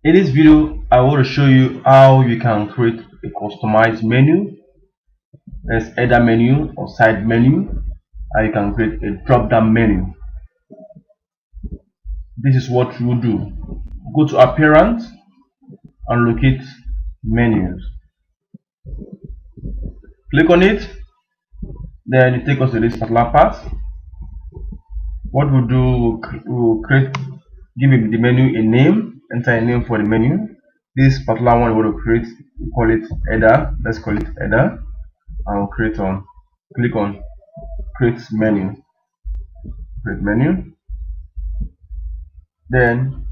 In this video, I want to show you how you can create a customized menu. There's header menu or side menu, and you can create a drop-down menu. This is what you do. Go to Appearance and locate Menus. Click on it, then you take us to this particular part. What we'll do, we'll give the menu a name, enter a name for the menu. This particular one we want to create, we call it header. Let's call it header, and we'll click on create menu. Create menu. Then,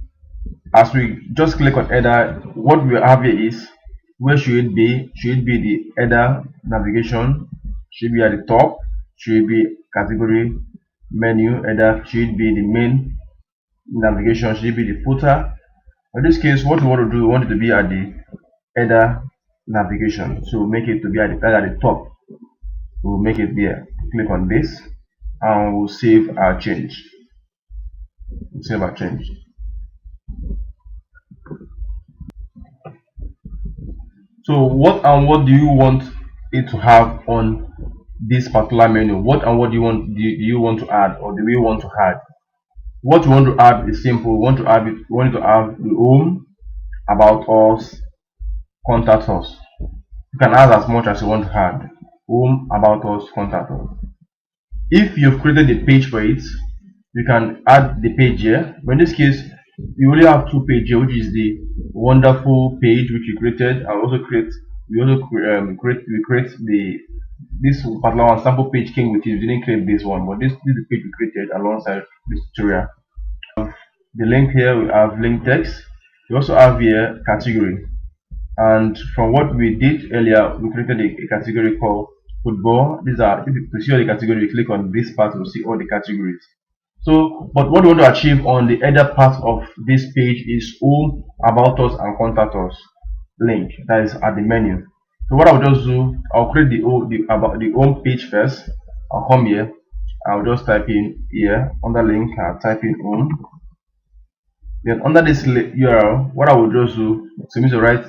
as we just click on header, what we have here is where should it be? Should it be the header navigation? Should it be at the top? Should it be category menu header? Should it be the main navigation? Should it be the footer? In this case, what we want to do, we want it to be at the header navigation. So make it to be at the top. We'll make it there. Click on this and we'll save our change. Save our change. So what do you want it to have on this particular menu? What do you want to add, or do we want to add? What we want to add is simple. We want to have the home, about us, contact us. You can add as much as you want to add. Home, about us, contact us. If you've created a page for it, you can add the page here. But in this case, you only have two pages here, which is the wonderful page which you created. We create this particular one. Sample page came with it. We didn't create this one, but this is the page we created alongside this tutorial. The link here, we have link text. We also have here category, and from what we did earlier, we created a category called football. These are, if you see all the category, you click on this part, you'll see all the categories. So, but what we want to achieve on the other part of this page is home, about us, and contact us link that is at the menu. So what I'll just do, I'll create the home page first. I'll come here, I'll just type in here under link, I'll type in home. Then under this URL, what I will just do, so me to write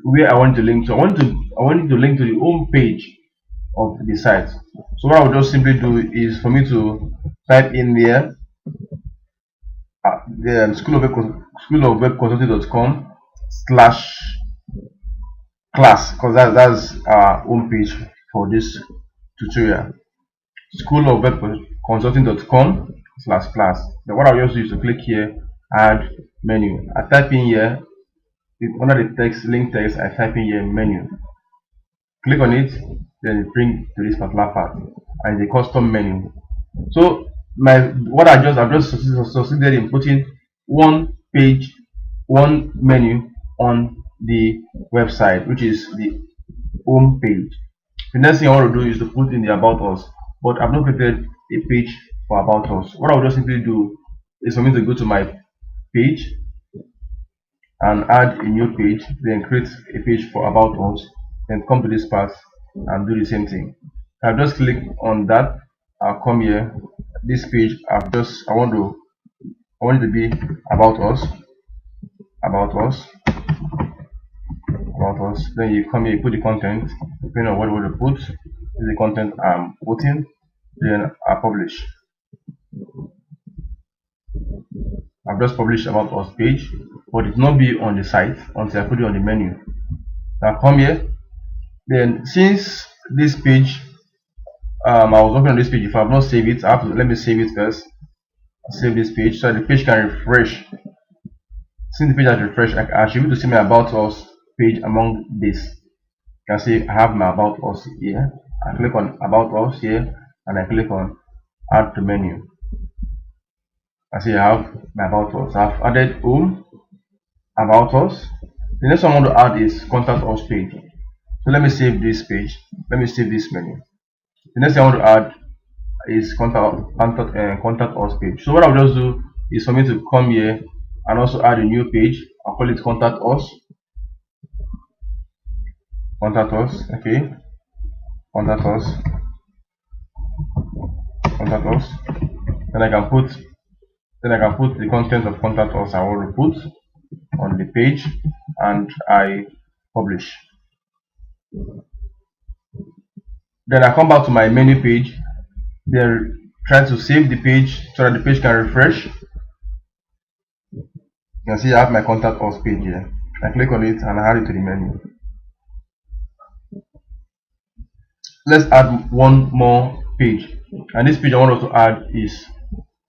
where I want to link to. I want it to link to the home page of the site. So what I will just simply do is for me to type in there the schoolofwebconsulting.com/class, because that's our home page for this tutorial. schoolofwebconsulting.com/class. Then what I'll just do is to click here, add menu. I type in here under the text, link text, I type in here menu. Click on it, then bring to this particular part, and the custom menu. So I've just succeeded in putting one menu on the website, which is the home page. The next thing I want to do is to put in the about us, but I've not created a page for about us. What I'll just simply do is for me to go to my page and add a new page, then create a page for about us, then come to this part and do the same thing. I'll just click on that. I'll come here. This page, I want it to be about us. Then you come here, you put the content, depending on what you want to put. This is the content I'm putting. Then I publish. I've just published about us page, but it will not be on the site until I put it on the menu. Now come here. Then since this page, I was working on this page. If I have not saved it, let me save it first. I'll save this page so the page can refresh. Since the page has refreshed, I should be able to see my about us page among this. You can see I have my about us here. I click on about us here, and I click on add to menu. I see I have my about us. I've added home, about us. The next one I want to add is contact us page. So let me save this page. Let me save this menu. The next thing I want to add is contact us page. So what I'll just do is for me to come here and also add a new page. I'll call it contact us. Okay. Contact us. Then I can put the content of contact us I want to put. on the page and I publish. Then I come back to my menu page. Then try to save the page so that the page can refresh. You can see I have my contact us page here. I click on it and I add it to the menu. Let's add one more page, and this page I want us to add is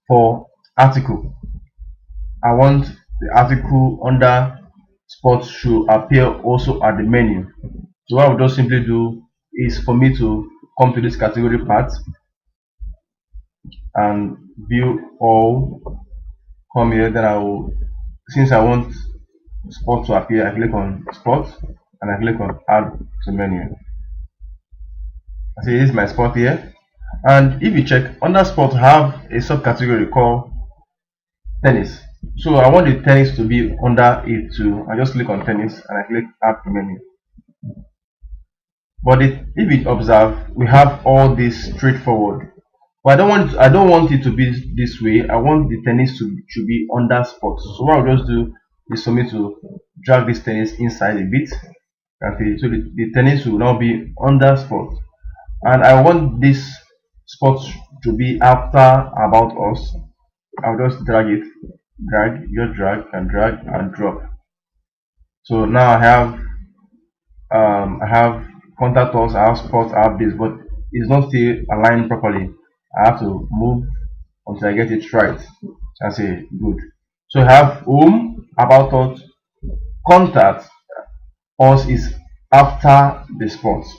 for article. I want the article under sports should appear also at the menu. So what I will just simply do is for me to come to this category part and view all, come here, then I will, since I want sport to appear, I click on sport and I click on add to menu. I see this is my sport here, and if you check under sport I have a subcategory called tennis. So I want the tennis to be under it too. I just click on tennis and I click add to menu. But if you observe, we have all this straightforward. But I don't want it to be this way. I want the tennis to be under sports. So what I'll just do is for me to drag this tennis inside a bit. Okay, so the tennis will now be under sports. And I want this sports to be after about us. I'll just drag it, drag and drop. So now I have contact us, I have sports, I have this, but it's not still aligned properly. I have to move until I get it right. I say good. So I have home, about us, contact us is after the sports.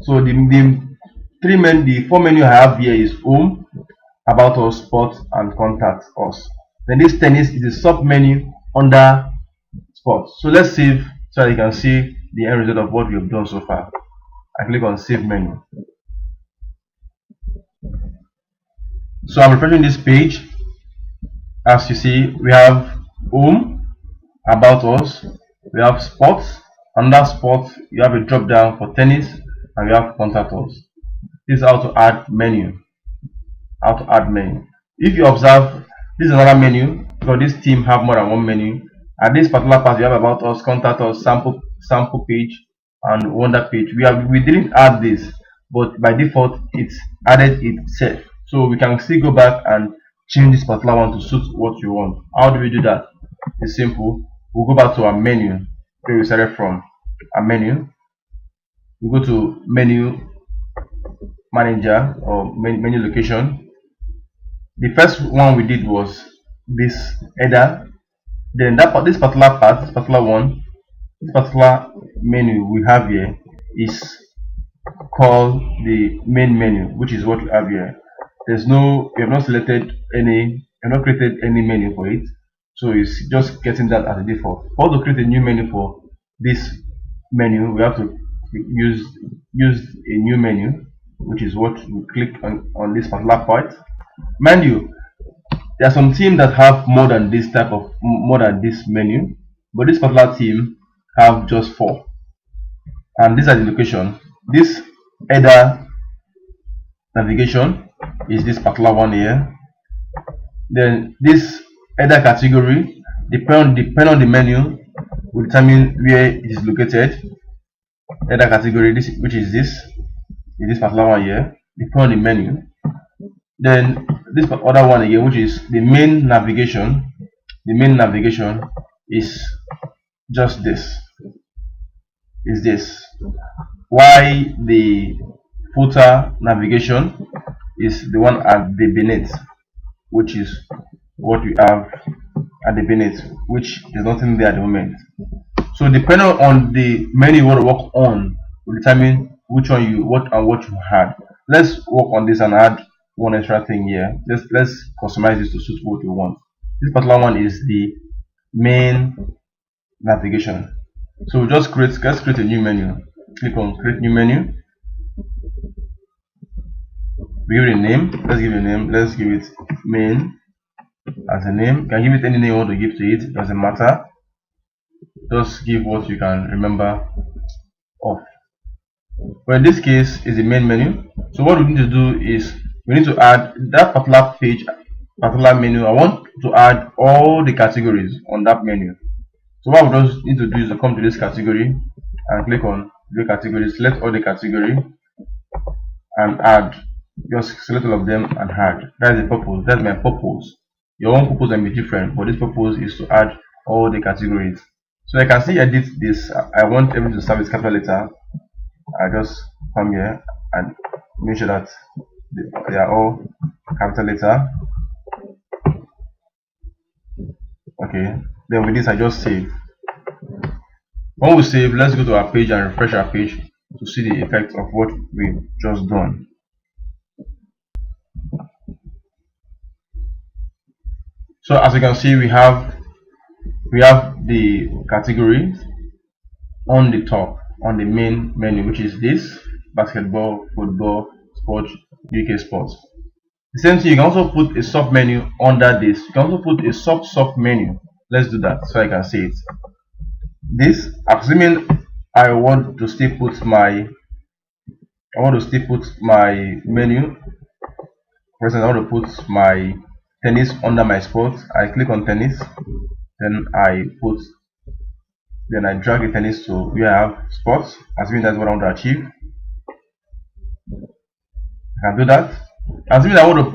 So the four menu I have here is home, about us, sports, and contact us. Then this tennis is a sub menu under sports. So let's save so that you can see the end result of what we have done so far. I click on save menu. So I'm refreshing this page. As you see, we have home, about us, we have sports. Under sports, you have a drop down for tennis, and you have contact us. This is how to add menu. If you observe, this is another menu because this team have more than one menu. At this particular part, you have about us, contact us, sample page, and wonder page. We didn't add this, but by default it's added itself. So we can still go back and change this particular one to suit what you want. How do we do that? It's simple. We'll go back to our menu where we started from. Our menu. We go to menu manager or menu location. The first one we did was this header. Then this particular menu we have here is called the main menu, which is what we have here. We have not selected any, we have not created any menu for it, so it's just getting that as a default. For us to create a new menu for this menu, we have to use a new menu, which is what we click on this particular part. Mind you, there are some teams that have more than this menu, but this particular team have just 4, and these are the location. This header navigation is this particular one here. Then this header category, depend on the menu, will determine where it is located. Header category, which is this particular one here, depend on the menu. Then this other one again, which is the main navigation. The main navigation is just this. Why the footer navigation is the one at the beneath, which is what we have at the beneath, which there's nothing there at the moment. So depending on the menu you want to work on will determine which one you had. Let's work on this and add one extra thing here. Let's customize this to suit what you want. This particular one is the main navigation. So let's create a new menu. Click on create new menu. We give it a name. Let's give it a name. Let's give it main as a name. You can give it any name you want to give to it. It doesn't matter. Just give what you can remember of. But in this case, is the main menu. So what we need to do is we need to add that particular page particular menu, I want to add all the categories on that menu. So what we just need to do is to come to this category and click on the category, select all the category and add. Just select all of them and add. That's the purpose. That's my purpose. Your own purpose can be different, but this purpose is to add all the categories. So I can see edit this. I want everything to start with capital letter. I just come here and make sure that they are all capital letter. Okay, then with this I just save. When we save, let's go to our page and refresh our page to see the effect of what we've just done. So as you can see, we have the categories on the top, on the main menu, which is this: basketball, football, sports, UK sports. The same thing, you can also put a sub menu under this. You can also put a sub menu. Let's do that so I can see it. This, assuming I want to still put my menu. For instance, I want to put my tennis under my sports. I click on tennis, then I drag the tennis to where I have sports, assuming that's what I want to achieve. I can do that. Assuming I don't want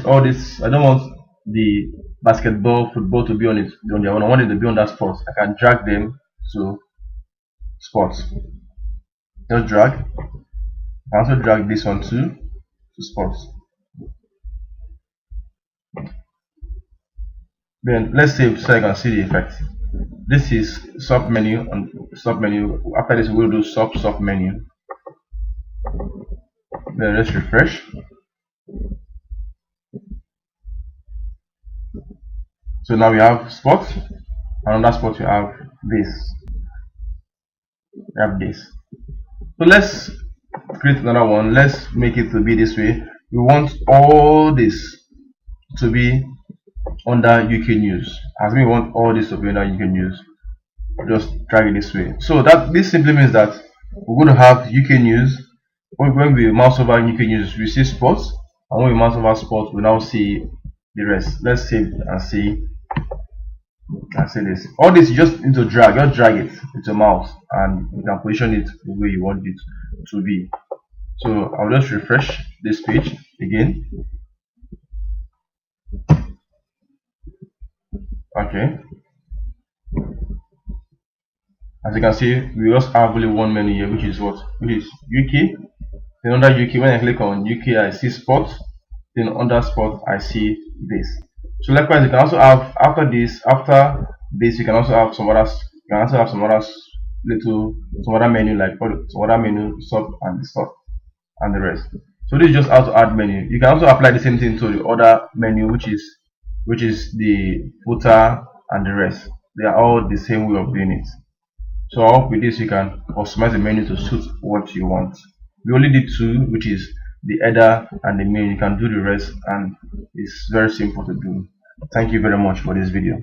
all this, I don't want the basketball, football to be on their own. I want it to be on that sports. I can drag them to sports. Just drag. I also drag this one to sports. Then let's save so I can see the effect. This is sub menu. After this, we'll do sub menu. Then let's refresh. So now we have sports, and on that spot we have this. So let's create another one. Let's make it to be this way. We want all this to be under UK news. As we want all this to be under UK news, just drag it this way. So this simply means that we're going to have UK news. When we mouse over UK news, we see sports, and when we mouse over sports, we now see the rest. Let's save and see. I say this. All this you just need to drag. Just drag it with your mouse, and you can position it the way you want it to be. So I'll just refresh this page again. Okay. As you can see, we just have only one menu here, which is UK. Then under UK, when I click on UK, I see sports. Then under sports, I see this. So likewise, you can also have after this, you can also have some other. You can also have some other menu like some other menu, sub and the rest. So this is just how to add menu. You can also apply the same thing to the other menu, which is the footer and the rest. They are all the same way of doing it. So I hope with this you can customize the menu to suit what you want. We only did two, which is the header and the main. You can do the rest, and it's very simple to do. Thank you very much for this video.